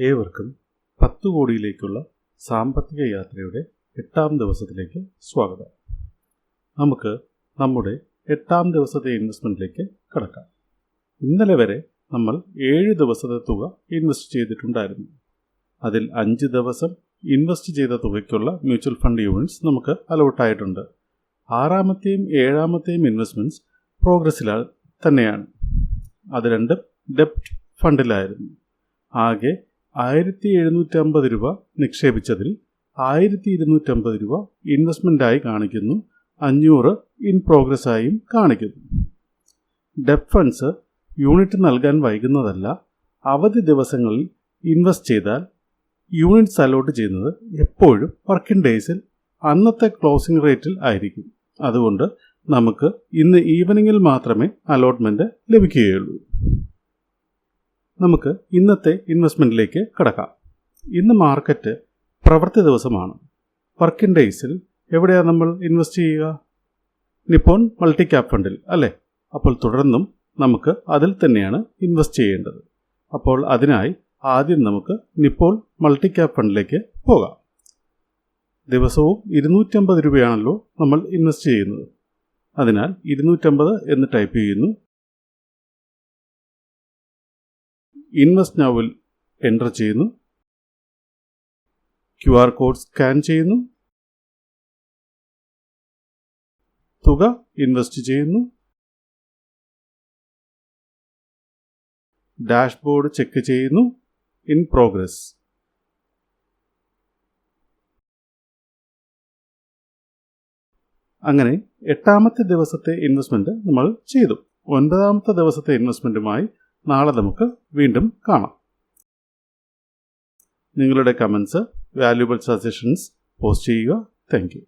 ഏവർക്കും 10 കോടിയിലേക്കുള്ള സാമ്പത്തിക യാത്രയുടെ 8ാം ദിവസത്തിലേക്ക് സ്വാഗതം. നമുക്ക് നമ്മുടെ 8ാം ദിവസത്തെ ഇൻവെസ്റ്റ്മെൻറ്റിലേക്ക് കടക്കാം. ഇന്നലെ വരെ നമ്മൾ 7 ദിവസത്തെ തുക ഇൻവെസ്റ്റ് ചെയ്തിട്ടുണ്ടായിരുന്നു. അതിൽ 5 ദിവസം ഇൻവെസ്റ്റ് ചെയ്ത തുകയ്ക്കുള്ള മ്യൂച്വൽ ഫണ്ട് യൂണിറ്റ്സ് നമുക്ക് അലോട്ടായിട്ടുണ്ട്. 6ാമത്തെയും 7ാമത്തെയും ഇൻവെസ്റ്റ്മെൻറ്റ്സ് പ്രോഗ്രസ്സിൽ തന്നെയാണ്. അത് രണ്ടും ഡെപ്റ്റ് ഫണ്ടിലായിരുന്നു. ആകെ 1750 രൂപ നിക്ഷേപിച്ചതിൽ 1250 രൂപ ഇൻവെസ്റ്റ്മെൻറ്റായി കാണിക്കുന്നു, 500 ഇൻ പ്രോഗ്രസ് ആയും കാണിക്കുന്നു. ഡെപ്റ്റ് ഫണ്ട്സ് യൂണിറ്റ് നൽകാൻ വൈകുന്നതല്ല. അവധി ദിവസങ്ങളിൽ ഇൻവെസ്റ്റ് ചെയ്താൽ യൂണിറ്റ്സ് അലോട്ട് ചെയ്യുന്നത് എപ്പോഴും വർക്കിംഗ് ഡേയ്സിൽ അന്നത്തെ ക്ലോസിംഗ് റേറ്റിൽ ആയിരിക്കും. അതുകൊണ്ട് നമുക്ക് ഇന്ന് ഈവനിങ്ങിൽ മാത്രമേ അലോട്ട്മെൻറ്റ് ലഭിക്കുകയുള്ളൂ. നമുക്ക് ഇന്നത്തെ ഇൻവെസ്റ്റ്മെൻറ്റിലേക്ക് കടക്കാം. ഇന്ന് മാർക്കറ്റ് പ്രവൃത്തി ദിവസമാണ്. വർക്കിംഗ് ഡേയ്സിൽ എവിടെയാണ് നമ്മൾ ഇൻവെസ്റ്റ് ചെയ്യുക? നിപ്പോൺ മൾട്ടി ക്യാപ് ഫണ്ടിൽ അല്ലേ? അപ്പോൾ തുടർന്നും നമുക്ക് അതിൽ തന്നെയാണ് ഇൻവെസ്റ്റ് ചെയ്യേണ്ടത്. അപ്പോൾ അതിനായി ആദ്യം നമുക്ക് നിപ്പോൺ മൾട്ടി ക്യാപ് ഫണ്ടിലേക്ക് പോകാം. ദിവസവും 250 രൂപയാണല്ലോ നമ്മൾ ഇൻവെസ്റ്റ് ചെയ്യുന്നത്. അതിനാൽ 250 എന്ന് ടൈപ്പ് ചെയ്യുന്നു. ഇൻവെസ്റ്റ് നൗവിൽ എൻ്റർ ചെയ്യുന്നു. QR കോഡ് സ്കാൻ ചെയ്യുന്നു. തുക ഇൻവെസ്റ്റ് ചെയ്യുന്നു. ഡാഷ്ബോർഡ് ചെക്ക് ചെയ്യുന്നു. In progress. അങ്ങനെ 8ാമത്തെ ദിവസത്തെ ഇൻവെസ്റ്റ്മെൻറ്റ് നമ്മൾ ചെയ്തു. 9ാമത്തെ ദിവസത്തെ ഇൻവെസ്റ്റ്മെൻറ്റുമായി നാളെ നമുക്ക് വീണ്ടും കാണാം. നിങ്ങളുടെ കമൻസ്, വാല്യുബിൾ സജഷൻസ് പോസ്റ്റ് ചെയ്യുക. Thank you.